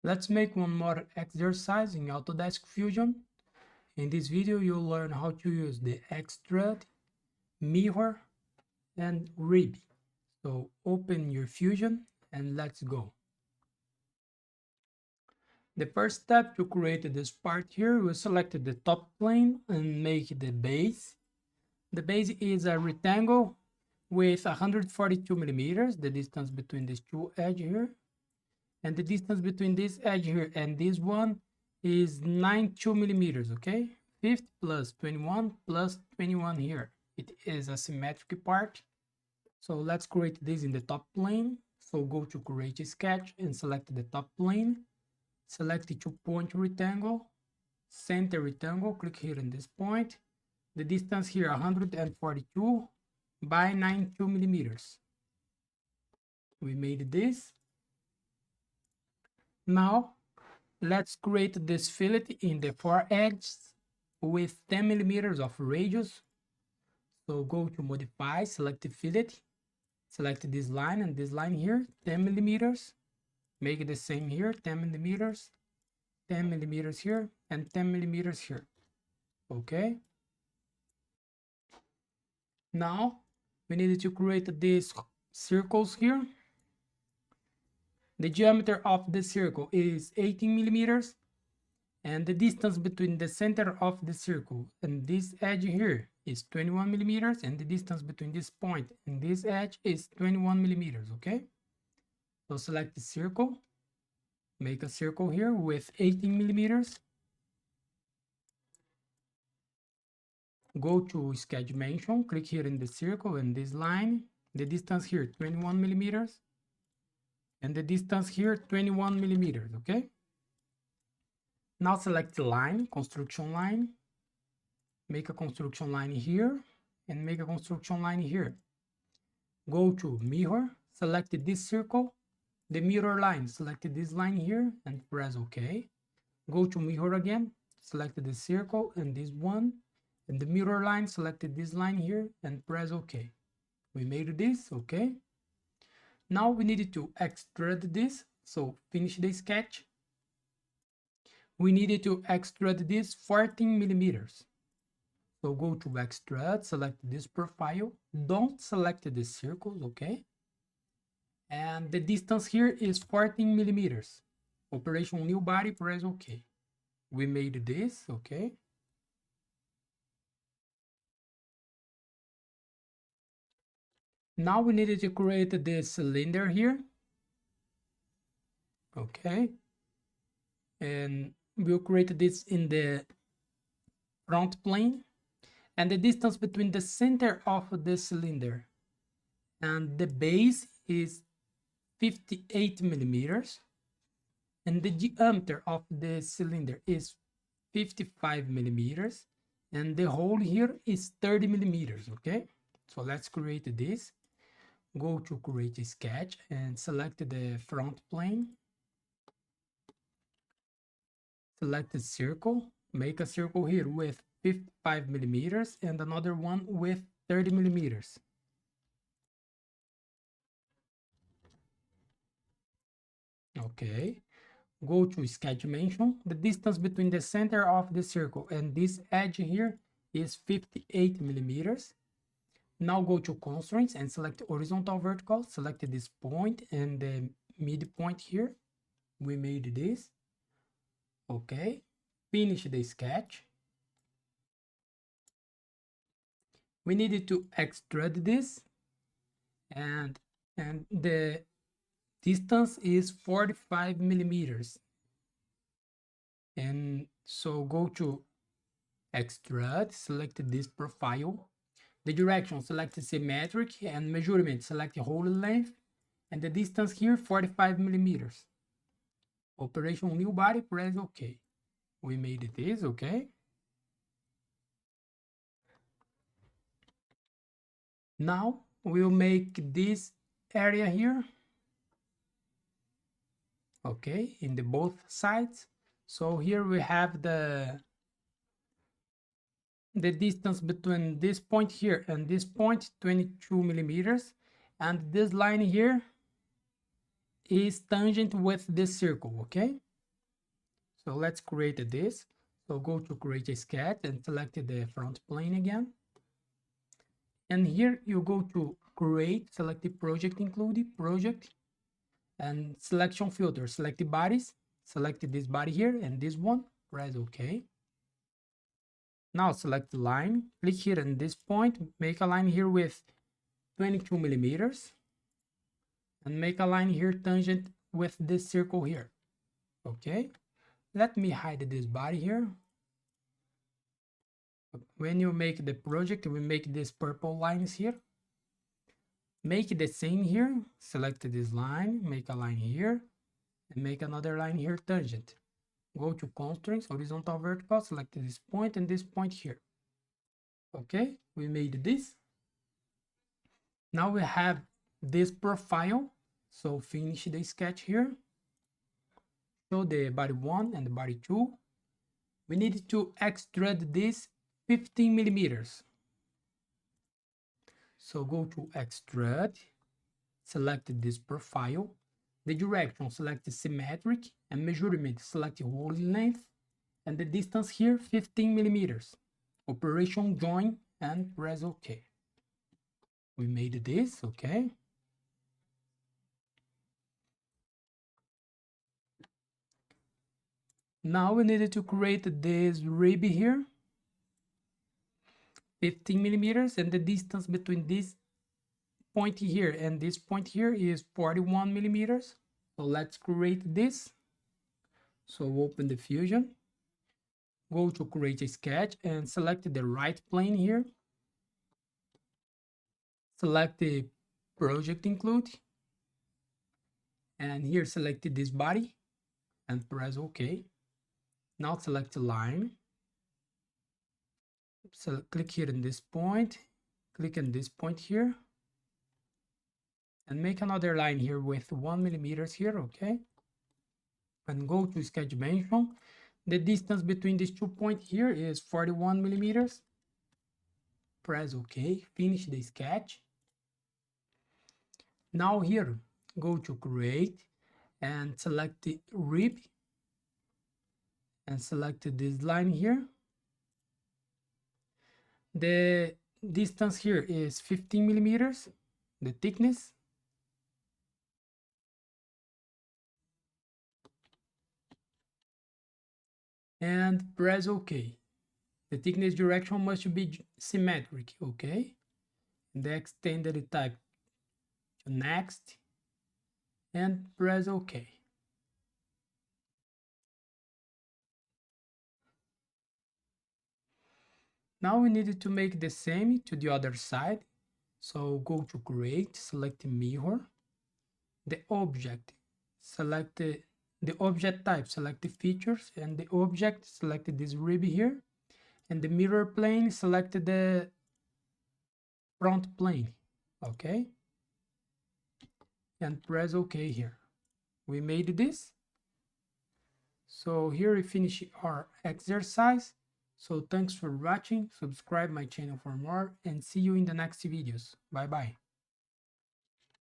Let's make one more exercise in Autodesk Fusion. In this video, you'll learn how to use the Extrude, Mirror, and Rib. So open your Fusion and let's go. The first step to create this part here, we select the top plane and make the base. The base is a rectangle with 142 millimeters, the distance between these two edges here. And the distance between this edge here and this one is 92 millimeters, okay? 50 plus 21 plus 21 here. It is a symmetric part. So let's create this in the top plane. So go to create a sketch and select the top plane. Select the 2-point rectangle, center rectangle, click here in this point. The distance here 142 by 92 millimeters. We made this. Now let's create this fillet in the 4 edges with 10 millimeters of radius. So go to modify, select the fillet, select this line and this line here, 10 millimeters. Make it the same here, 10 millimeters, 10 millimeters here, and 10 millimeters here. Okay. Now we need to create these circles here. The diameter of the circle is 18 millimeters, and the distance between the center of the circle and this edge here is 21 millimeters, and the distance between this point and this edge is 21 millimeters, okay? So select the circle, make a circle here with 18 millimeters. Go to sketch dimension, click here in the circle and this line, the distance here 21 millimeters. And the distance here 21 millimeters, okay? Now select the line, construction line, make a construction line here and make a construction line here. Go to mirror, select this circle, the mirror line, select this line here and press OK. Go to mirror again, select the circle and this one, and the mirror line, select this line here and press OK. We made this, okay? Now we needed to extrude this, so finish the sketch. We needed to extrude this 14 millimeters. So go to extrude, select this profile, don't select the circles, okay? And the distance here is 14 millimeters. Operation new body, press OK. We made this, okay? Now we needed to create this cylinder here. Okay. And we'll create this in the front plane. And the distance between the center of the cylinder and the base is 58 millimeters. And the diameter of the cylinder is 55 millimeters. And the hole here is 30 millimeters, okay? So let's create this. Go to create a sketch and select the front plane. Select the circle, make a circle here with 55 millimeters and another one with 30 millimeters. Okay, go to sketch dimension. The distance between the center of the circle and this edge here is 58 millimeters. Now go to constraints and select horizontal vertical, select this point and the midpoint here. We made this. Okay, finish the sketch. We needed to extrude this and the distance is 45 millimeters. And so go to extrude, select this profile. The direction, select symmetric, and measurement, select the whole length, and the distance here 45 millimeters. Operation new body, press OK. We made this, okay? Now we'll make this area here, okay, in the both sides. So here we have the distance between this point here and this point, 22 millimeters, and this line here is tangent with this circle, okay? So let's create this. So go to create a sketch and select the front plane again. And here you go to create, select the project included, project, and selection filter, select the bodies, select this body here and this one, press OK. Now select the line, click here in this point, make a line here with 22 millimeters, and make a line here tangent with this circle here. Okay, let me hide this body here. When you make the project, we make these purple lines here. Make the same here, select this line, make a line here, and make another line here tangent. Go to constraints, horizontal, vertical, select this point and this point here. Okay, we made this. Now we have this profile, so finish the sketch here. Show the body 1 and the body 2. We need to extrude this 15 millimeters. So go to extrude, select this profile, the direction select symmetric, and measurement select whole length, and the distance here 15 millimeters. Operation join and press OK. We made this, okay. Now we needed to create this rib here, 15 millimeters, and the distance between this point here and this point here is 41 millimeters. So let's create this. So open the Fusion, go to create a sketch and select the right plane here. Select the project include, and here select this body and press OK. Now select the line. So click here in this point, click on this point here, and make another line here with 1 millimeters here, okay? And go to sketch dimension. The distance between these 2 points here is 41 millimeters. Press OK, finish the sketch. Now here, go to create and select the rib and select this line here. The distance here is 15 millimeters, the thickness. And press OK. The thickness direction must be symmetric, okay? And the extended type to next and press OK. Now we need to make the same to the other side. So go to create, select mirror, the object, select the object type, select the features, and the object, select this rib here, and the mirror plane, select the front plane, okay? And press OK here. We made this. So here we finish our exercise. So thanks for watching, subscribe my channel for more, and see you in the next videos. Bye bye.